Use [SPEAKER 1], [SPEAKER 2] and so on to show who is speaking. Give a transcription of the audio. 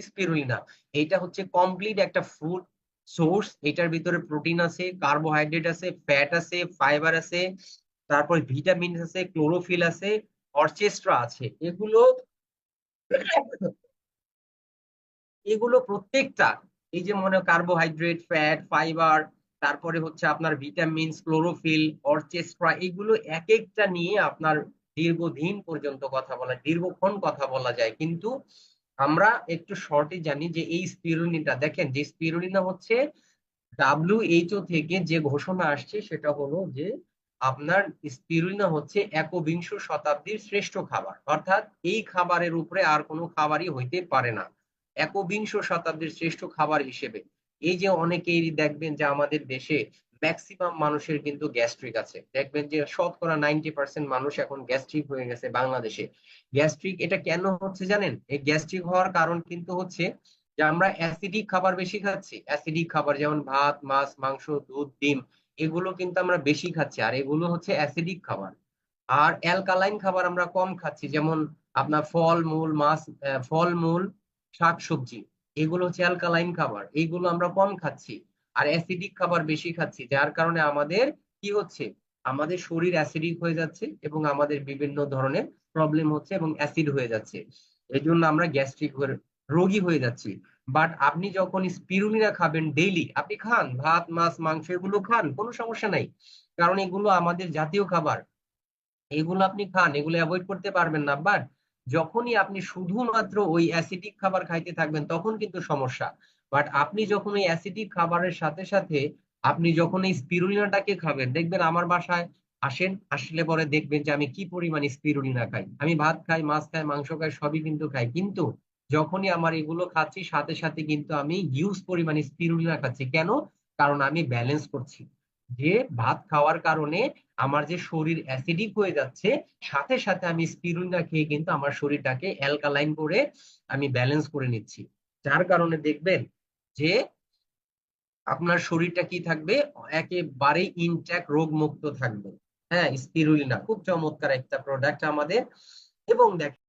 [SPEAKER 1] Spirulina এটা হচ্ছে complete একটা ফুড সোর্স। এটার ভিতরে প্রোটিন আছে, কার্বোহাইড্রেট আছে, ফ্যাট আছে, ফাইবার আছে, তারপর ভিটামিন আছে, ক্লোরোফিল আছে, অর্চেস্ট্রা আছে। এগুলো এগুলো প্রত্যেকটা, এই যে মনে কার্বোহাইড্রেট, ফ্যাট, ফাইবার, তারপরে হচ্ছে আপনার ভিটামিনস, ক্লোরোফিল, অর্চেস্ট্রা, এগুলো এক একটা নিয়ে আপনার দীর্ঘদিন পর্যন্ত কথা বলা, দীর্ঘক্ষণ কথা বলা যায়। কিন্তু আমরা একটু শর্টে জানি যে এই স্পিরুলিনাটা দেখেন, যে স্পিরুলিনা হচ্ছে WHO থেকে যে ঘোষণা আসছে সেটা হলো যে আপনার স্পিরুলিনা হচ্ছে একবিংশ শতাব্দীর শ্রেষ্ঠ খাবার, অর্থাৎ এই খাবারের উপরে আর কোনো খাবারই হইতে পারে না একবিংশ শতাব্দীর শ্রেষ্ঠ খাবার হিসেবে। এই যে অনেকেই দেখবেন যে আমাদের দেশে ম্যাক্সিমাম মানুষের কিন্তু গ্যাস্ট্রিক আছে, দেখবেন যে শতকরা 90% মানুষ এখন গ্যাস্ট্রিক হয়ে গেছে বাংলাদেশে। গ্যাস্ট্রিক এটা কেন হচ্ছে জানেন? এই গ্যাস্ট্রিক হওয়ার কারণ কিন্তু হচ্ছে যে আমরা অ্যাসিডিক খাবার বেশি খাচ্ছি। অ্যাসিডিক খাবার যেমন ভাত, মাছ, মাংস, দুধ, ডিম, এগুলো কিন্তু আমরা বেশি খাচ্ছি, আর এগুলো হচ্ছে অ্যাসিডিক খাবার। আর অ্যালকালাইন খাবার আমরা কম খাচ্ছি, যেমন আপনার ফল মূল, মাছ, ফলমূল, শাকসবজি, এগুলো হচ্ছে অ্যালকালাইন খাবার, এইগুলো আমরা কম খাচ্ছি। আর অ্যাসিডিক খাবার বেশি খাচ্ছি, যার কারণে আমাদের কি হচ্ছে, আমাদের শরীর অ্যাসিডিক হয়ে যাচ্ছে এবং আমাদের বিভিন্ন ধরনের প্রবলেম হচ্ছে এবং অ্যাসিড হয়ে যাচ্ছে। এই জন্য আমরা গ্যাস্ট্রিক রোগী হয়ে যাচ্ছি। বাট আপনি যখন স্পিরুলিনা খাবেন ডেইলি, আপনি খান ভাত, মাছ, মাংস, এগুলো খান, কোনো সমস্যা নাই, কারণ এগুলো আমাদের জাতীয় খাবার, এগুলো আপনি খান, এগুলো অ্যাভয়েড করতে পারবেন না। বাট যখনই আপনি শুধুমাত্র ওই অ্যাসিডিক খাবার খাইতে থাকবেন তখন কিন্তু সমস্যা। বাট আপনি যখন ওই অ্যাসিডিক খাবারের সাথে সাথে আপনি যখন এই স্পিরুলিনাটাকে খাবেন, দেখবেন আমার বাসায় আসেন, আসলে পরে দেখবেন যে আমি কি পরিমাণ স্পিরুলিনা খাই। আমি ভাত খাই, মাছ খাই, মাংস খাই, সবই কিন্তু খাই, কিন্তু যখনই আমার এগুলো খাচ্ছি সাথে সাথে কিন্তু আমি হিউজ পরিমাণ স্পিরুলিনা খাচ্ছি। কেন? কারণ আমি ব্যালেন্স করছি। যে ভাত খাওয়ার কারণে আমার যে শরীর অ্যাসিডিক হয়ে যাচ্ছে, সাথে সাথে আমি স্পিরুলিনা খেয়ে কিন্তু আমার শরীরটাকে অ্যালকালাইন করে আমি ব্যালেন্স করে নিচ্ছি। যার কারণে দেখবেন যে আপনার শরীরটা কি থাকবে, একেবারেই ইনট্যাক্ট, রোগ মুক্ত থাকবে। হ্যাঁ, স্পিরুলিনা খুব চমৎকার একটা প্রোডাক্ট আমাদের। এবং দেখ